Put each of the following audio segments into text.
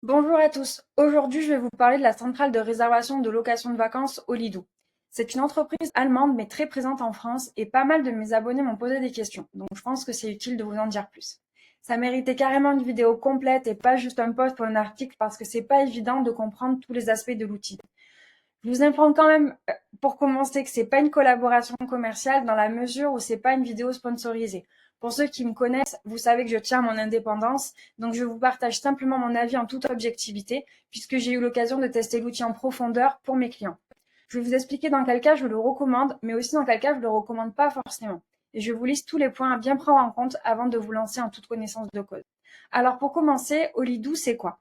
Bonjour à tous. Aujourd'hui, je vais vous parler de la centrale de réservation de location de vacances Olidou. C'est une entreprise allemande mais très présente en France et pas mal de mes abonnés m'ont posé des questions. Donc je pense que c'est utile de vous en dire plus. Ça méritait carrément une vidéo complète et pas juste un post ou un article parce que c'est pas évident de comprendre tous les aspects de l'outil. Je vous informe quand même, pour commencer, que c'est pas une collaboration commerciale dans la mesure où c'est pas une vidéo sponsorisée. Pour ceux qui me connaissent, vous savez que je tiens à mon indépendance, donc je vous partage simplement mon avis en toute objectivité, puisque j'ai eu l'occasion de tester l'outil en profondeur pour mes clients. Je vais vous expliquer dans quel cas je le recommande, mais aussi dans quel cas je le recommande pas forcément. Et je vous liste tous les points à bien prendre en compte avant de vous lancer en toute connaissance de cause. Alors pour commencer, Olidou, c'est quoi?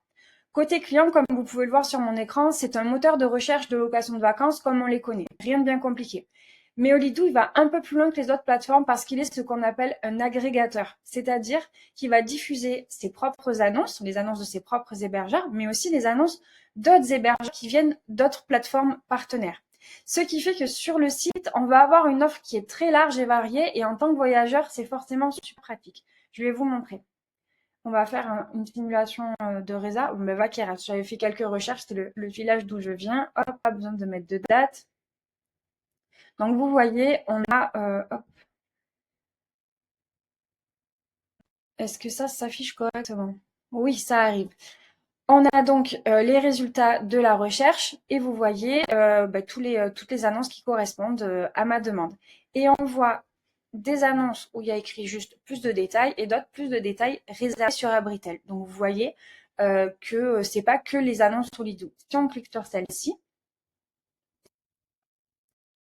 Côté client, comme vous pouvez le voir sur mon écran, c'est un moteur de recherche de location de vacances comme on les connaît. Rien de bien compliqué. Mais Olidou, il va un peu plus loin que les autres plateformes parce qu'il est ce qu'on appelle un agrégateur, c'est-à-dire qu'il va diffuser ses propres annonces, les annonces de ses propres hébergeurs, mais aussi les annonces d'autres hébergeurs qui viennent d'autres plateformes partenaires. Ce qui fait que sur le site, on va avoir une offre qui est très large et variée et en tant que voyageur, c'est forcément super pratique. Je vais vous montrer. On va faire une simulation de Reza. Bon, ben, Vaqueras, j'avais fait quelques recherches, c'était le village d'où je viens. Hop, pas besoin de mettre de date. Donc vous voyez, on a... hop, est-ce que ça s'affiche correctement? Oui, ça arrive. On a donc les résultats de la recherche et vous voyez toutes les annonces qui correspondent à ma demande. Et on voit des annonces où il y a écrit juste plus de détails et d'autres plus de détails réservés sur Abritel. Donc vous voyez que c'est pas que les annonces sur Lidou. Si on clique sur celle-ci,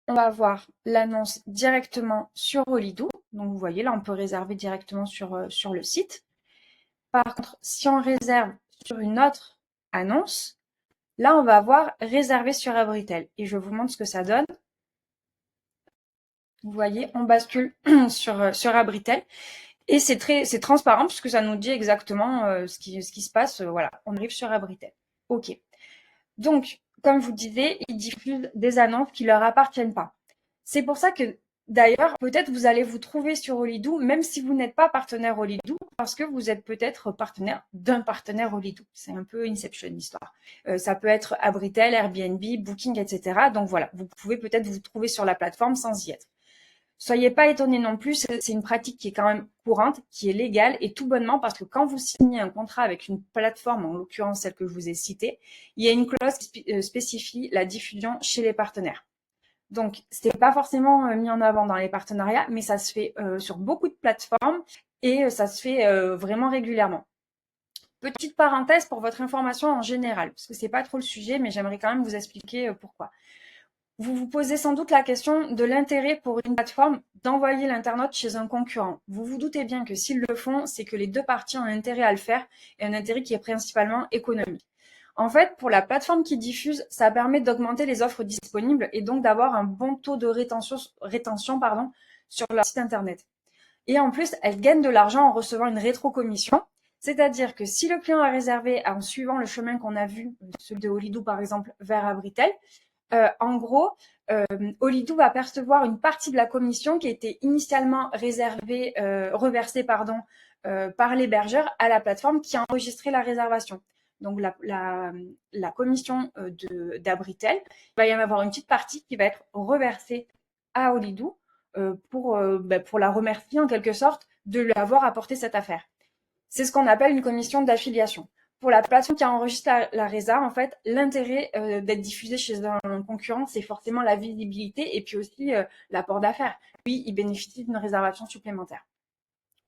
on va voir l'annonce directement sur Olidou. Donc vous voyez là, on peut réserver directement sur le site. Par contre, si on réserve sur une autre annonce, là, on va avoir réservé sur Abritel et je vous montre ce que ça donne. Vous voyez, on bascule sur Abritel et c'est transparent puisque ça nous dit exactement ce qui se passe. Voilà, on arrive sur Abritel. OK. Donc, comme je vous disais, ils diffusent des annonces qui leur appartiennent pas. C'est pour ça que, d'ailleurs, peut-être vous allez vous trouver sur Olidou, même si vous n'êtes pas partenaire Olidou, parce que vous êtes peut-être partenaire d'un partenaire Olidou. C'est un peu Inception l'histoire. Ça peut être Abritel, Airbnb, Booking, etc. Donc voilà, vous pouvez peut-être vous trouver sur la plateforme sans y être. Soyez pas étonnés non plus, c'est une pratique qui est quand même courante, qui est légale et tout bonnement parce que quand vous signez un contrat avec une plateforme, en l'occurrence celle que je vous ai citée, il y a une clause qui spécifie la diffusion chez les partenaires. Donc, c'est pas forcément mis en avant dans les partenariats, mais ça se fait sur beaucoup de plateformes et ça se fait vraiment régulièrement. Petite parenthèse pour votre information en général, parce que c'est pas trop le sujet, mais j'aimerais quand même vous expliquer pourquoi. Vous vous posez sans doute la question de l'intérêt pour une plateforme d'envoyer l'internaute chez un concurrent. Vous vous doutez bien que s'ils le font, c'est que les deux parties ont intérêt à le faire et un intérêt qui est principalement économique. En fait, pour la plateforme qui diffuse, ça permet d'augmenter les offres disponibles et donc d'avoir un bon taux de rétention sur leur site internet. Et en plus, elle gagne de l'argent en recevant une rétrocommission. C'est-à-dire que si le client a réservé en suivant le chemin qu'on a vu, celui de Holidou par exemple, vers Abritel, en gros, Olidou va percevoir une partie de la commission qui était initialement reversée par l'hébergeur à la plateforme qui a enregistré la réservation. Donc la commission d'Abritel, il va y en avoir une petite partie qui va être reversée à Olidou pour la remercier en quelque sorte de lui avoir apporté cette affaire. C'est ce qu'on appelle une commission d'affiliation. Pour la plateforme qui enregistre la résa, en fait, l'intérêt d'être diffusé chez un concurrent, c'est forcément la visibilité et puis aussi l'apport d'affaires. Lui, il bénéficie d'une réservation supplémentaire.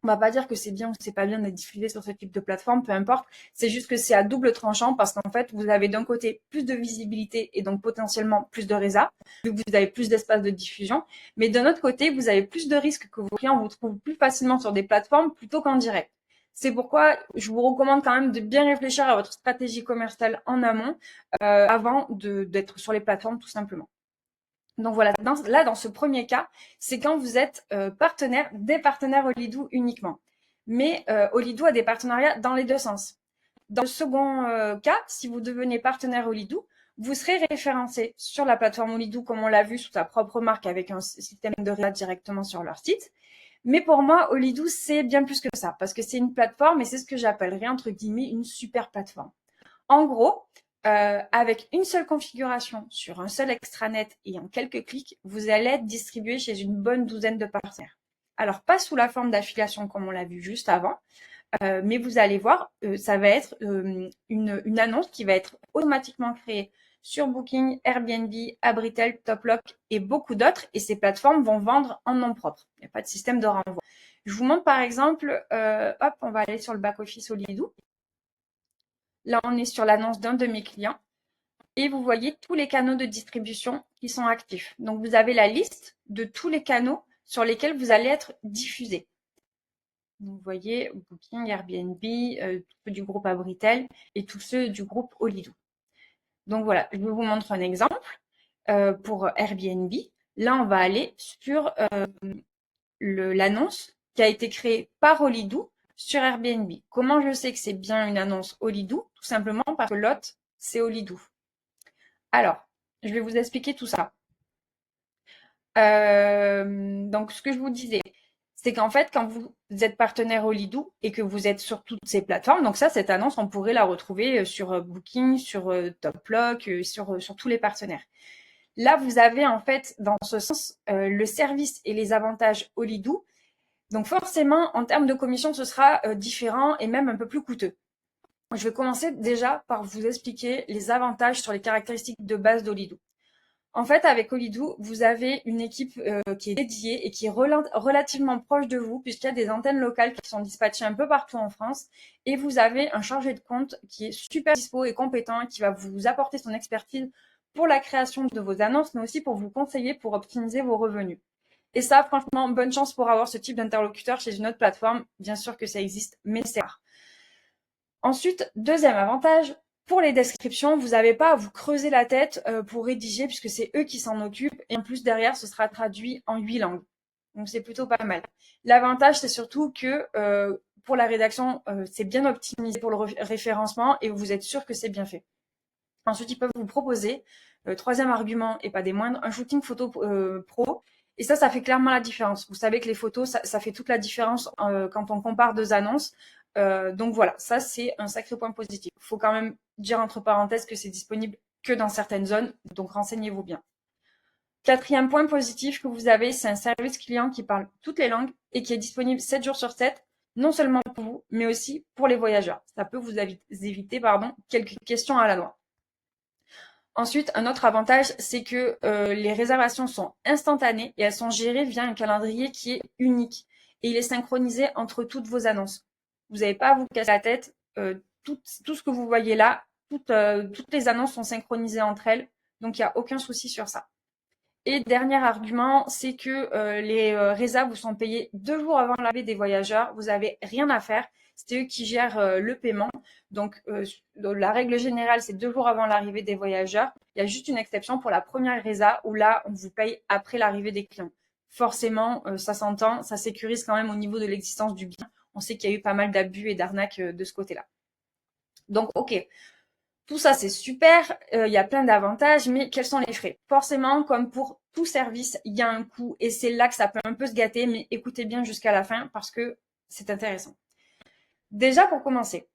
On va pas dire que c'est bien ou c'est pas bien d'être diffusé sur ce type de plateforme, peu importe. C'est juste que c'est à double tranchant parce qu'en fait, vous avez d'un côté plus de visibilité et donc potentiellement plus de résa, vu que vous avez plus d'espace de diffusion. Mais d'un autre côté, vous avez plus de risques que vos clients vous trouvent plus facilement sur des plateformes plutôt qu'en direct. C'est pourquoi je vous recommande quand même de bien réfléchir à votre stratégie commerciale en amont avant d'être sur les plateformes tout simplement. Donc voilà, dans ce premier cas, c'est quand vous êtes des partenaires Olidou uniquement. Mais Olidou a des partenariats dans les deux sens. Dans le second cas, si vous devenez partenaire Olidou, vous serez référencé sur la plateforme Olidou, comme on l'a vu, sous sa propre marque avec un système de réa directement sur leur site. Mais pour moi, Olidou, c'est bien plus que ça, parce que c'est une plateforme et c'est ce que j'appellerais, entre guillemets, une super plateforme. En gros, avec une seule configuration sur un seul extranet et en quelques clics, vous allez être distribué chez une bonne douzaine de partenaires. Alors, pas sous la forme d'affiliation comme on l'a vu juste avant, mais vous allez voir, ça va être une annonce qui va être automatiquement créée sur Booking, Airbnb, Abritel, Toplock et beaucoup d'autres. Et ces plateformes vont vendre en nom propre. Il n'y a pas de système de renvoi. Je vous montre par exemple, hop, on va aller sur le back-office Olidoo. Là, on est sur l'annonce d'un de mes clients. Et vous voyez tous les canaux de distribution qui sont actifs. Donc, vous avez la liste de tous les canaux sur lesquels vous allez être diffusé. Vous voyez Booking, Airbnb, tous ceux du groupe Abritel et tous ceux du groupe Olidoo. Donc voilà, je vous montre un exemple pour Airbnb. Là, on va aller sur l'annonce qui a été créée par Olidoo sur Airbnb. Comment je sais que c'est bien une annonce Olidoo? Tout simplement parce que l'hôte, c'est Olidoo. Alors, je vais vous expliquer tout ça. Donc, ce que je vous disais, c'est qu'en fait, quand vous êtes partenaire Olidoo et que vous êtes sur toutes ces plateformes, donc ça, cette annonce, on pourrait la retrouver sur Booking, sur Toplock, sur tous les partenaires. Là, vous avez en fait, dans ce sens, le service et les avantages Olidoo. Donc forcément, en termes de commission, ce sera différent et même un peu plus coûteux. Je vais commencer déjà par vous expliquer les avantages sur les caractéristiques de base d'Olidoo. En fait, avec Olidoo, vous avez une équipe qui est dédiée et qui est relativement proche de vous, puisqu'il y a des antennes locales qui sont dispatchées un peu partout en France. Et vous avez un chargé de compte qui est super dispo et compétent et qui va vous apporter son expertise pour la création de vos annonces, mais aussi pour vous conseiller pour optimiser vos revenus. Et ça, franchement, bonne chance pour avoir ce type d'interlocuteur chez une autre plateforme. Bien sûr que ça existe, mais c'est rare. Ensuite, deuxième avantage, pour les descriptions, vous n'avez pas à vous creuser la tête pour rédiger puisque c'est eux qui s'en occupent et en plus derrière, ce sera traduit en 8 langues. Donc c'est plutôt pas mal. L'avantage, c'est surtout que pour la rédaction, c'est bien optimisé pour le référencement et vous êtes sûr que c'est bien fait. Ensuite, ils peuvent vous proposer, troisième argument et pas des moindres, un shooting photo pro. Et ça fait clairement la différence. Vous savez que les photos, ça fait toute la différence quand on compare deux annonces. Donc voilà, ça c'est un sacré point positif. Il faut quand même dire entre parenthèses que c'est disponible que dans certaines zones, donc renseignez-vous bien. Quatrième point positif que vous avez, c'est un service client qui parle toutes les langues et qui est disponible 7 jours sur 7, non seulement pour vous, mais aussi pour les voyageurs. Ça peut vous éviter quelques questions à la noix. Ensuite, un autre avantage, c'est que les réservations sont instantanées et elles sont gérées via un calendrier qui est unique. Et il est synchronisé entre toutes vos annonces. Vous n'avez pas à vous casser la tête. Tout ce que vous voyez là, toutes les annonces sont synchronisées entre elles. Donc, il n'y a aucun souci sur ça. Et dernier argument, c'est que les résas vous sont payés 2 jours avant l'arrivée des voyageurs. Vous n'avez rien à faire. C'est eux qui gèrent le paiement. Donc, la règle générale, c'est 2 jours avant l'arrivée des voyageurs. Il y a juste une exception pour la première résa où là, on vous paye après l'arrivée des clients. Forcément, ça s'entend, ça sécurise quand même au niveau de l'existence du bien. On sait qu'il y a eu pas mal d'abus et d'arnaques de ce côté-là. Donc, ok. Tout ça, c'est super, il y a plein d'avantages, mais quels sont les frais? Forcément, comme pour tout service, il y a un coût et c'est là que ça peut un peu se gâter, mais écoutez bien jusqu'à la fin parce que c'est intéressant. Déjà, pour commencer,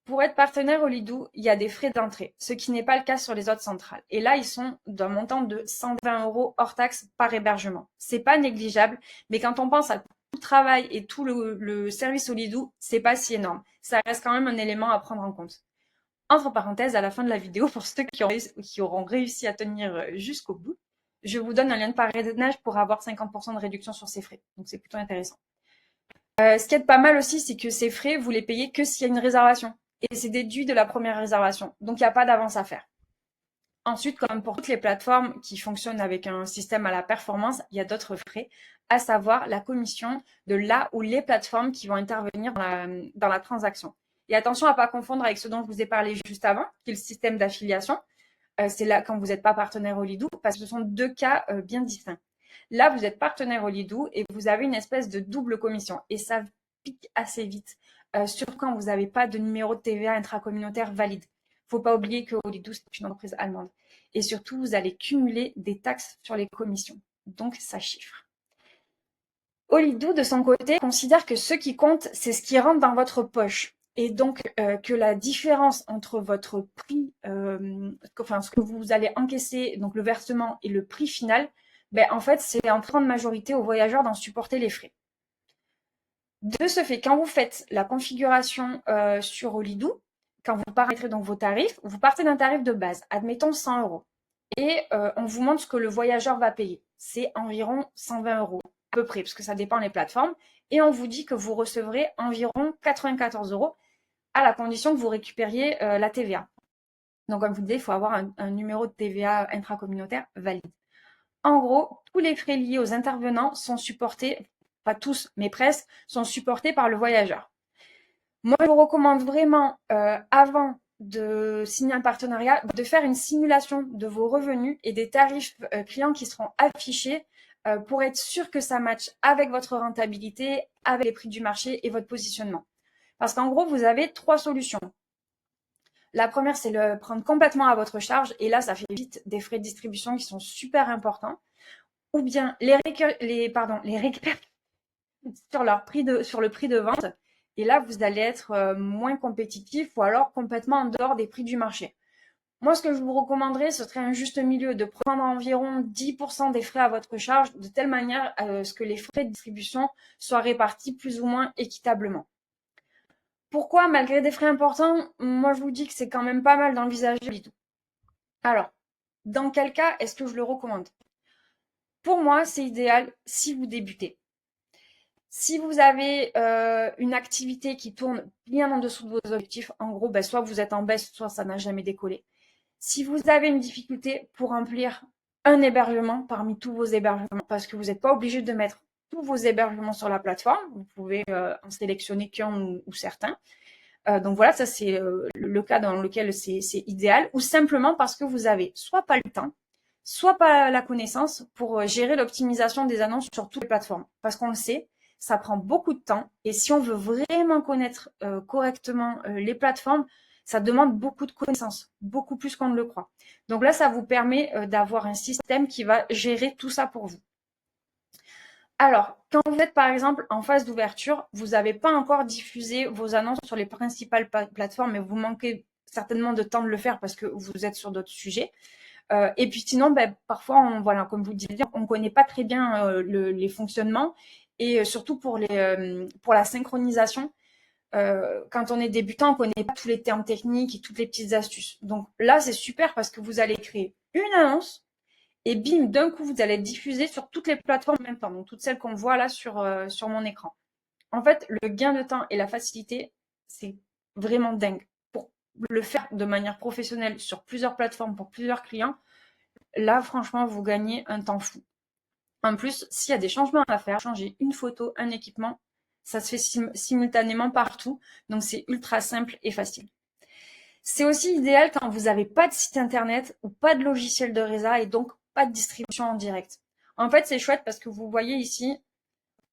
pour être partenaire Olidoo, il y a des frais d'entrée, ce qui n'est pas le cas sur les autres centrales. Et là, ils sont d'un montant de 120 € hors taxe par hébergement. C'est pas négligeable, mais quand on pense à tout le travail et tout le service Olidoo, c'est pas si énorme. Ça reste quand même un élément à prendre en compte. Entre parenthèses, à la fin de la vidéo, pour ceux qui auront réussi à tenir jusqu'au bout, je vous donne un lien de parrainage pour avoir 50% de réduction sur ces frais. Donc, c'est plutôt intéressant. Ce qui est pas mal aussi, c'est que ces frais, vous les payez que s'il y a une réservation. Et c'est déduit de la première réservation. Donc, il n'y a pas d'avance à faire. Ensuite, comme pour toutes les plateformes qui fonctionnent avec un système à la performance, il y a d'autres frais, à savoir la commission de là où les plateformes qui vont intervenir dans la transaction. Et attention à ne pas confondre avec ce dont je vous ai parlé juste avant, qui est le système d'affiliation. C'est là quand vous n'êtes pas partenaire Olidoo, parce que ce sont deux cas bien distincts. Là, vous êtes partenaire Olidoo et vous avez une espèce de double commission. Et ça pique assez vite, surtout quand vous n'avez pas de numéro de TVA intracommunautaire valide. Il ne faut pas oublier que Olidoo, c'est une entreprise allemande. Et surtout, vous allez cumuler des taxes sur les commissions. Donc, ça chiffre. Olidoo, de son côté, considère que ce qui compte, c'est ce qui rentre dans votre poche. et donc que la différence entre votre prix, enfin ce que vous allez encaisser, donc le versement et le prix final, ben, en fait, c'est en grande majorité aux voyageurs d'en supporter les frais. De ce fait, quand vous faites la configuration sur Olidou, quand vous paraîtrez donc vos tarifs, vous partez d'un tarif de base, admettons 100 euros. Et on vous montre ce que le voyageur va payer. C'est environ 120 euros, à peu près, parce que ça dépend des plateformes. Et on vous dit que vous recevrez environ 94 euros, à la condition que vous récupériez la TVA. Donc, comme je vous disais, il faut avoir un numéro de TVA intracommunautaire valide. En gros, tous les frais liés aux intervenants sont supportés, pas tous, mais presque, sont supportés par le voyageur. Moi, je vous recommande vraiment, avant de signer un partenariat, de faire une simulation de vos revenus et des tarifs clients qui seront affichés pour être sûr que ça matche avec votre rentabilité, avec les prix du marché et votre positionnement. Parce qu'en gros, vous avez 3 solutions. La première, c'est le prendre complètement à votre charge, et là, ça fait vite des frais de distribution qui sont super importants. Ou bien les récupérer sur le prix de vente, et là, vous allez être moins compétitif ou alors complètement en dehors des prix du marché. Moi, ce que je vous recommanderais, ce serait un juste milieu de prendre environ 10% des frais à votre charge, de telle manière à ce que les frais de distribution soient répartis plus ou moins équitablement. Pourquoi, malgré des frais importants, moi je vous dis que c'est quand même pas mal d'envisager Lidou. Alors, dans quel cas est-ce que je le recommande? Pour moi, c'est idéal si vous débutez. Si vous avez une activité qui tourne bien en dessous de vos objectifs, en gros, ben, soit vous êtes en baisse, soit ça n'a jamais décollé. Si vous avez une difficulté pour remplir un hébergement parmi tous vos hébergements, parce que vous n'êtes pas obligé de mettre tous vos hébergements sur la plateforme, vous pouvez en sélectionner qu'un ou certains. Donc voilà, ça c'est le cas dans lequel c'est idéal, ou simplement parce que vous avez soit pas le temps, soit pas la connaissance pour gérer l'optimisation des annonces sur toutes les plateformes. Parce qu'on le sait, ça prend beaucoup de temps, et si on veut vraiment connaître correctement les plateformes, ça demande beaucoup de connaissances, beaucoup plus qu'on ne le croit. Donc là, ça vous permet d'avoir un système qui va gérer tout ça pour vous. Alors, quand vous êtes par exemple en phase d'ouverture, vous n'avez pas encore diffusé vos annonces sur les principales plateformes, mais vous manquez certainement de temps de le faire parce que vous êtes sur d'autres sujets. Et puis sinon, ben, parfois, voilà, comme vous le disiez, on ne connaît pas très bien les fonctionnements, et surtout pour la synchronisation. Quand on est débutant, on ne connaît pas tous les termes techniques et toutes les petites astuces. Donc là, c'est super parce que vous allez créer une annonce et bim, d'un coup, vous allez être diffusé sur toutes les plateformes en même temps, donc toutes celles qu'on voit là sur mon écran. En fait, le gain de temps et la facilité, c'est vraiment dingue. Pour le faire de manière professionnelle sur plusieurs plateformes pour plusieurs clients, là, franchement, vous gagnez un temps fou. En plus, s'il y a des changements à faire, changer une photo, un équipement, ça se fait simultanément partout, donc c'est ultra simple et facile. C'est aussi idéal quand vous n'avez pas de site internet ou pas de logiciel de résa, et donc pas de distribution en direct. En fait, c'est chouette parce que vous voyez ici,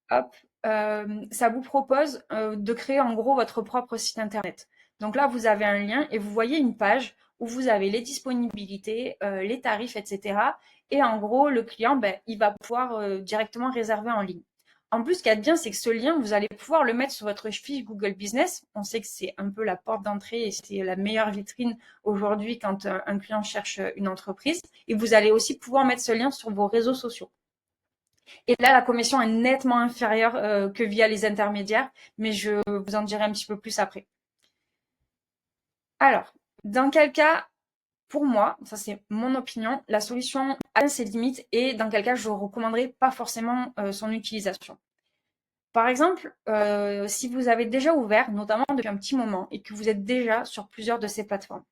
hop, ça vous propose de créer en gros votre propre site internet. Donc là, vous avez un lien et vous voyez une page où vous avez les disponibilités, les tarifs, etc. Et en gros, le client, ben, il va pouvoir directement réserver en ligne. En plus, ce qu'il y a de bien, c'est que ce lien, vous allez pouvoir le mettre sur votre fiche Google Business. On sait que c'est un peu la porte d'entrée et c'est la meilleure vitrine aujourd'hui quand un client cherche une entreprise. Et vous allez aussi pouvoir mettre ce lien sur vos réseaux sociaux. Et là, la commission est nettement inférieure que via les intermédiaires, mais je vous en dirai un petit peu plus après. Alors, dans quel cas, pour moi, ça c'est mon opinion, la solution a ses limites, et dans quel cas je ne recommanderais pas forcément son utilisation. Par exemple, si vous avez déjà ouvert, notamment depuis un petit moment, et que vous êtes déjà sur plusieurs de ces plateformes.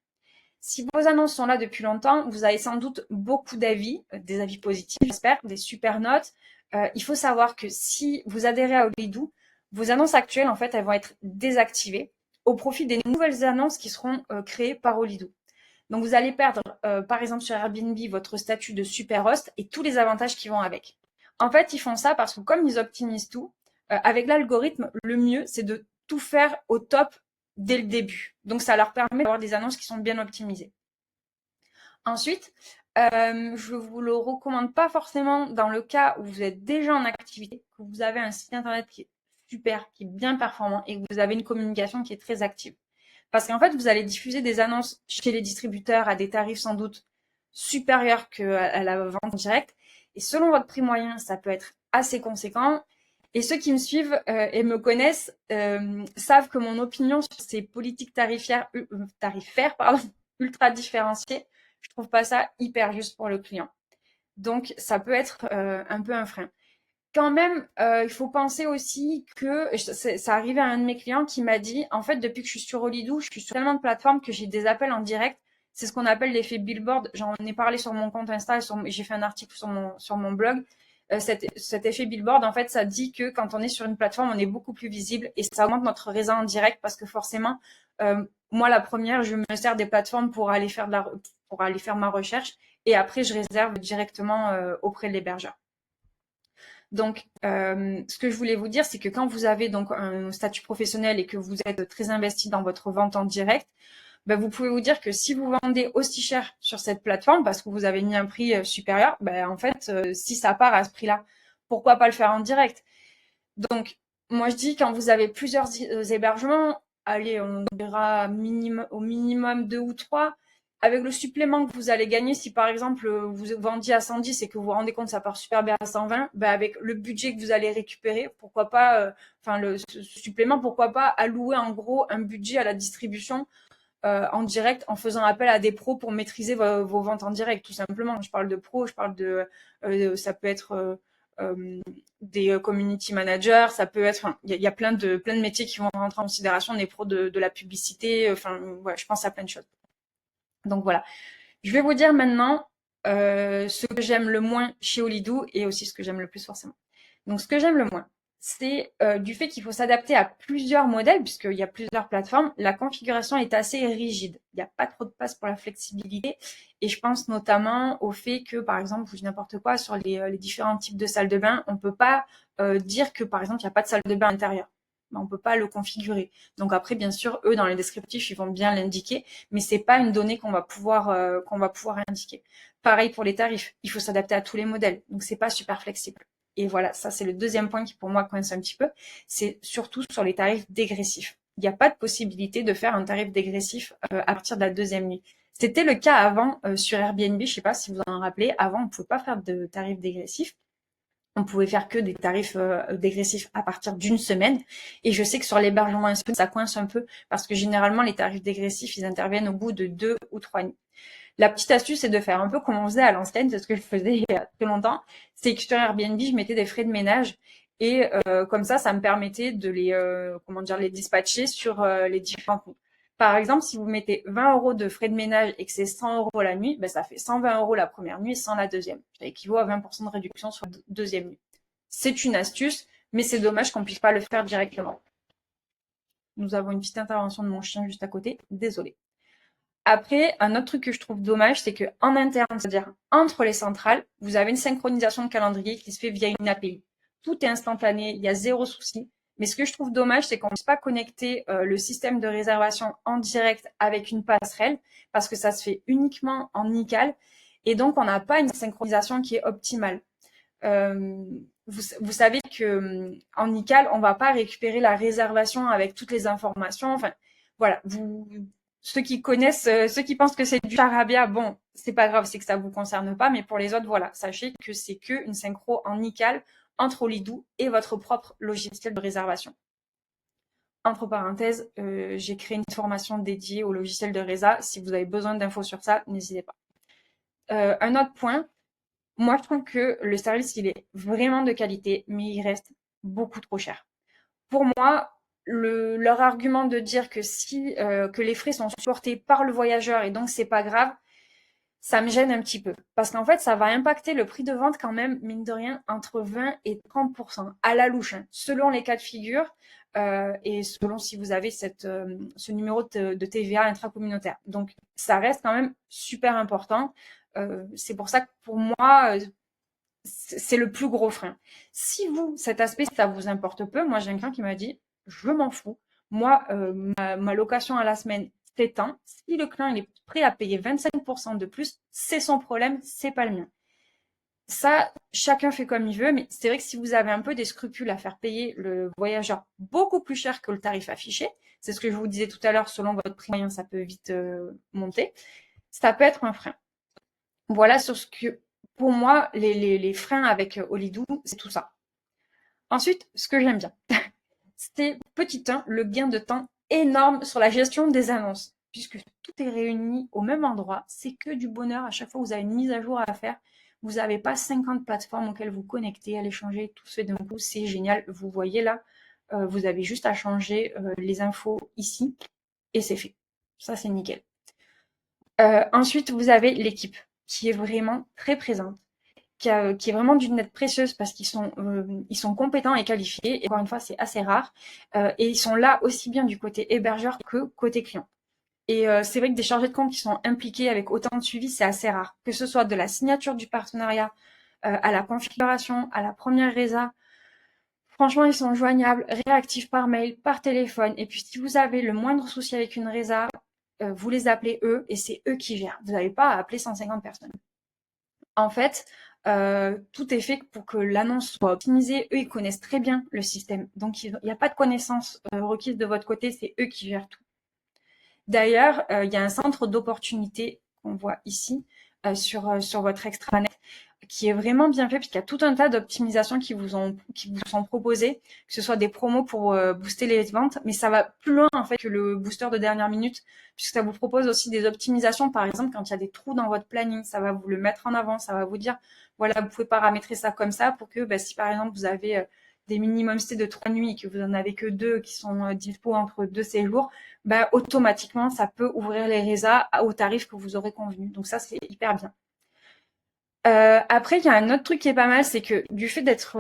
Si vos annonces sont là depuis longtemps, vous avez sans doute beaucoup d'avis, des avis positifs, j'espère, des super notes. Il faut savoir que si vous adhérez à Olidou, vos annonces actuelles, en fait, elles vont être désactivées au profit des nouvelles annonces qui seront créées par Olidou. Donc, vous allez perdre, par exemple, sur Airbnb, votre statut de super host et tous les avantages qui vont avec. En fait, ils font ça parce que comme ils optimisent tout, avec l'algorithme, le mieux, c'est de tout faire au top dès le début. Donc, ça leur permet d'avoir des annonces qui sont bien optimisées. Ensuite, je ne vous le recommande pas forcément dans le cas où vous êtes déjà en activité, que vous avez un site internet qui est super, qui est bien performant et que vous avez une communication qui est très active. Parce qu'en fait, vous allez diffuser des annonces chez les distributeurs à des tarifs sans doute supérieurs qu'à la vente directe. Et selon votre prix moyen, ça peut être assez conséquent. Et ceux qui me suivent et me connaissent savent que mon opinion sur ces politiques tarifaires ultra différenciées, je trouve pas ça hyper juste pour le client. Donc, ça peut être un peu un frein. Quand même, il faut penser aussi que ça arrivait à un de mes clients qui m'a dit, en fait, depuis que je suis sur Olidou, je suis sur tellement de plateformes que j'ai des appels en direct. C'est ce qu'on appelle l'effet billboard. J'en ai parlé sur mon compte Insta et j'ai fait un article sur mon blog. Cet effet billboard, en fait, ça dit que quand on est sur une plateforme, on est beaucoup plus visible et ça augmente notre réseau en direct parce que forcément, moi, la première, je me sers des plateformes pour aller faire ma recherche et après, je réserve directement auprès de l'hébergeur. Donc, ce que je voulais vous dire, c'est que quand vous avez donc un statut professionnel et que vous êtes très investi dans votre vente en direct, ben, vous pouvez vous dire que si vous vendez aussi cher sur cette plateforme parce que vous avez mis un prix supérieur, ben, en fait, si ça part à ce prix-là, pourquoi pas le faire en direct? Donc, moi, je dis quand vous avez plusieurs hébergements, allez, on dira au minimum 2 ou 3. Avec le supplément que vous allez gagner, si par exemple vous vendiez à 110 et que vous vous rendez compte que ça part super bien à 120, ben avec le budget que vous allez récupérer, pourquoi pas, ce supplément, pourquoi pas allouer en gros un budget à la distribution en direct en faisant appel à des pros pour maîtriser vos ventes en direct, tout simplement. Je parle de pros, je parle ça peut être des community managers, ça peut être, il y a plein de métiers qui vont rentrer en considération, des pros de la publicité, ouais, je pense à plein de choses. Donc voilà. Je vais vous dire maintenant ce que j'aime le moins chez Olidou et aussi ce que j'aime le plus forcément. Donc ce que j'aime le moins, c'est du fait qu'il faut s'adapter à plusieurs modèles puisqu'il y a plusieurs plateformes. La configuration est assez rigide. Il n'y a pas trop de place pour la flexibilité et je pense notamment au fait que, par exemple, je dis n'importe quoi, sur les différents types de salles de bain, on ne peut pas dire que, par exemple, il n'y a pas de salle de bain intérieure. On ne peut pas le configurer. Donc après, bien sûr, eux, dans les descriptifs, ils vont bien l'indiquer, mais c'est pas une donnée qu'on va pouvoir indiquer. Pareil pour les tarifs, il faut s'adapter à tous les modèles, donc c'est pas super flexible. Et voilà, ça c'est le deuxième point qui pour moi coince un petit peu, c'est surtout sur les tarifs dégressifs. Il n'y a pas de possibilité de faire un tarif dégressif à partir de la deuxième nuit. C'était le cas avant sur Airbnb, je sais pas si vous en rappelez, avant on ne pouvait pas faire de tarifs dégressifs. On pouvait faire que des tarifs dégressifs à partir d'une semaine. Et je sais que sur l'hébergement insolite, ça coince un peu parce que généralement, les tarifs dégressifs, ils interviennent au bout de 2 ou 3 nuits. La petite astuce, c'est de faire un peu comme on faisait à l'ancienne, c'est ce que je faisais il y a très longtemps. C'est que sur Airbnb, je mettais des frais de ménage et comme ça me permettait de les dispatcher sur les différents coûts. Par exemple, si vous mettez 20 € de frais de ménage et que c'est 100 € la nuit, ben ça fait 120 € la première nuit et 100 la deuxième. Ça équivaut à 20% de réduction sur la deuxième nuit. C'est une astuce, mais c'est dommage qu'on puisse pas le faire directement. Nous avons une petite intervention de mon chien juste à côté. Désolée. Après, un autre truc que je trouve dommage, c'est que en interne, c'est-à-dire entre les centrales, vous avez une synchronisation de calendrier qui se fait via une API. Tout est instantané, il y a zéro souci. Mais ce que je trouve dommage, c'est qu'on ne puisse pas connecter le système de réservation en direct avec une passerelle, parce que ça se fait uniquement en Nical, et donc on n'a pas une synchronisation qui est optimale. Vous savez que en Nical, on va pas récupérer la réservation avec toutes les informations. Enfin, voilà, ceux qui connaissent, ceux qui pensent que c'est du charabia, bon, c'est pas grave, c'est que ça vous concerne pas, mais pour les autres, voilà, sachez que c'est que une synchro en Nical entre Olidou et votre propre logiciel de réservation. Entre parenthèses, j'ai créé une formation dédiée au logiciel de Reza. Si vous avez besoin d'infos sur ça, n'hésitez pas. Un autre point, moi je trouve que le service il est vraiment de qualité, mais il reste beaucoup trop cher. Pour moi, leur argument de dire que que les frais sont supportés par le voyageur et donc c'est pas grave, ça me gêne un petit peu. Parce qu'en fait, ça va impacter le prix de vente quand même, mine de rien, entre 20 et 30% à la louche, hein, selon les cas de figure et selon si vous avez ce numéro de TVA intracommunautaire. Donc, ça reste quand même super important. C'est pour ça que pour moi, c'est le plus gros frein. Si vous, cet aspect, ça vous importe peu, moi j'ai un client qui m'a dit, je m'en fous. Moi, ma location à la semaine, c'est tant. Si le client il est prêt à payer 25% de plus, c'est son problème, c'est pas le mien. Ça, chacun fait comme il veut, mais c'est vrai que si vous avez un peu des scrupules à faire payer le voyageur beaucoup plus cher que le tarif affiché, c'est ce que je vous disais tout à l'heure, selon votre prix moyen, ça peut vite monter, ça peut être un frein. Voilà sur ce que, pour moi, les freins avec Holidoo, c'est tout ça. Ensuite, ce que j'aime bien, c'est petit 1, le gain de temps énorme sur la gestion des annonces, puisque tout est réuni au même endroit. C'est que du bonheur. À chaque fois que vous avez une mise à jour à faire, vous n'avez pas 50 plateformes auxquelles vous connectez, à les changer, tout se fait d'un coup. C'est génial. Vous voyez là, vous avez juste à changer les infos ici et c'est fait. Ça, c'est nickel. Ensuite, vous avez l'équipe qui est vraiment très présente, qui est vraiment d'une aide précieuse parce ils sont compétents et qualifiés. Et encore une fois, c'est assez rare. Et ils sont là aussi bien du côté hébergeur que côté client. Et c'est vrai que des chargés de compte qui sont impliqués avec autant de suivi, c'est assez rare. Que ce soit de la signature du partenariat à la configuration, à la première résa, franchement, ils sont joignables, réactifs par mail, par téléphone. Et puis, si vous avez le moindre souci avec une résa, vous les appelez eux et c'est eux qui gèrent. Vous n'avez pas à appeler 150 personnes. En fait, tout est fait pour que l'annonce soit optimisée. Eux, ils connaissent très bien le système. Donc, il n'y a pas de connaissances requises de votre côté. C'est eux qui gèrent tout. D'ailleurs, il y a un centre d'opportunité qu'on voit ici sur votre extranet qui est vraiment bien fait puisqu'il y a tout un tas d'optimisations qui vous sont proposées, que ce soit des promos pour booster les ventes, mais ça va plus loin en fait que le booster de dernière minute puisque ça vous propose aussi des optimisations. Par exemple, quand il y a des trous dans votre planning, ça va vous le mettre en avant, ça va vous dire voilà, vous pouvez paramétrer ça comme ça pour que si par exemple vous avez des minimum stay de 3 nuits et que vous en avez que 2 qui sont dispo entre 2 séjours, automatiquement, ça peut ouvrir les résas au tarif que vous aurez convenu. Donc ça, c'est hyper bien. Après, il y a un autre truc qui est pas mal, c'est que du fait d'être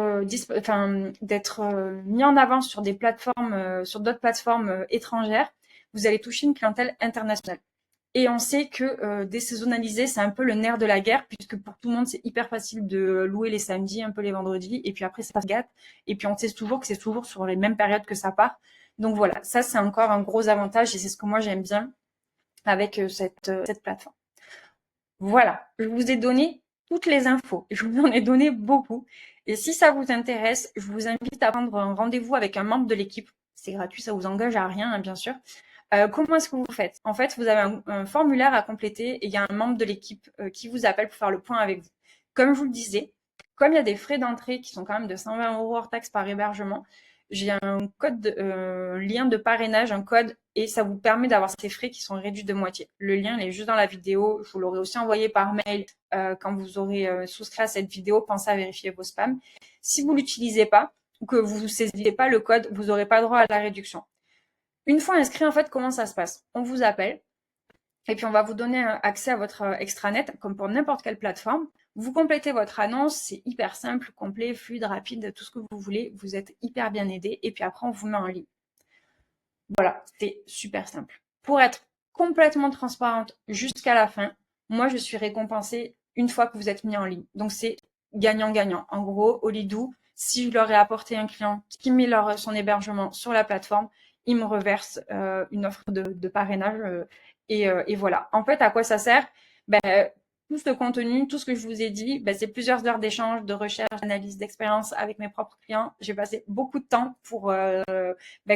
mis en avant sur des plateformes, sur d'autres plateformes étrangères, vous allez toucher une clientèle internationale. Et on sait que désaisonnaliser, c'est un peu le nerf de la guerre, puisque pour tout le monde, c'est hyper facile de louer les samedis, un peu les vendredis, et puis après, ça se gâte. Et puis on sait toujours que c'est toujours sur les mêmes périodes que ça part. Donc voilà, ça, c'est encore un gros avantage, et c'est ce que moi, j'aime bien avec cette plateforme. Voilà, je vous ai donné toutes les infos. Je vous en ai donné beaucoup. Et si ça vous intéresse, je vous invite à prendre un rendez-vous avec un membre de l'équipe. C'est gratuit, ça vous engage à rien, hein, bien sûr. Comment est-ce que vous faites? En fait, vous avez un formulaire à compléter et il y a un membre de l'équipe qui vous appelle pour faire le point avec vous. Comme je vous le disais, comme il y a des frais d'entrée qui sont quand même de 120 € hors taxe par hébergement, j'ai un code, lien de parrainage, un code, et ça vous permet d'avoir ces frais qui sont réduits de moitié. Le lien, il est juste dans la vidéo. Je vous l'aurai aussi envoyé par mail quand vous aurez souscrit à cette vidéo. Pensez à vérifier vos spams. Si vous l'utilisez pas ou que vous ne saisissez pas le code, vous n'aurez pas droit à la réduction. Une fois inscrit, en fait, comment ça se passe? On vous appelle et puis on va vous donner accès à votre extranet, comme pour n'importe quelle plateforme. Vous complétez votre annonce, c'est hyper simple, complet, fluide, rapide, tout ce que vous voulez. Vous êtes hyper bien aidé et puis après, on vous met en ligne. Voilà, c'est super simple. Pour être complètement transparente jusqu'à la fin, moi, je suis récompensée une fois que vous êtes mis en ligne. Donc, c'est gagnant-gagnant. En gros, Holidoo, si je leur ai apporté un client qui met son hébergement sur la plateforme, ils me reversent une offre de parrainage. Et voilà. En fait, à quoi ça sert? Tout ce contenu, tout ce que je vous ai dit, c'est plusieurs heures d'échange, de recherche, d'analyse, d'expérience avec mes propres clients. J'ai passé beaucoup de temps pour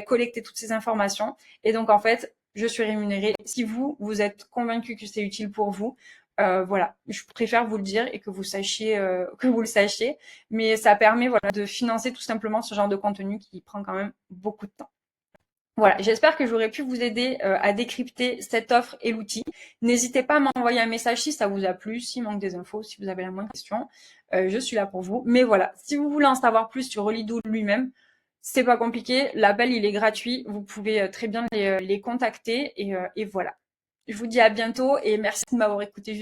collecter toutes ces informations. Et donc, en fait, je suis rémunérée. Si vous êtes convaincu que c'est utile pour vous, voilà, je préfère vous le dire et que vous le sachiez. Mais ça permet, voilà, de financer tout simplement ce genre de contenu qui prend quand même beaucoup de temps. Voilà, j'espère que j'aurais pu vous aider à décrypter cette offre et l'outil. N'hésitez pas à m'envoyer un message si ça vous a plu, s'il manque des infos, si vous avez la moindre question. Je suis là pour vous. Mais voilà, si vous voulez en savoir plus sur Holidoo lui-même, c'est pas compliqué. L'appel, il est gratuit. Vous pouvez très bien les contacter. Et voilà. Je vous dis à bientôt et merci de m'avoir écouté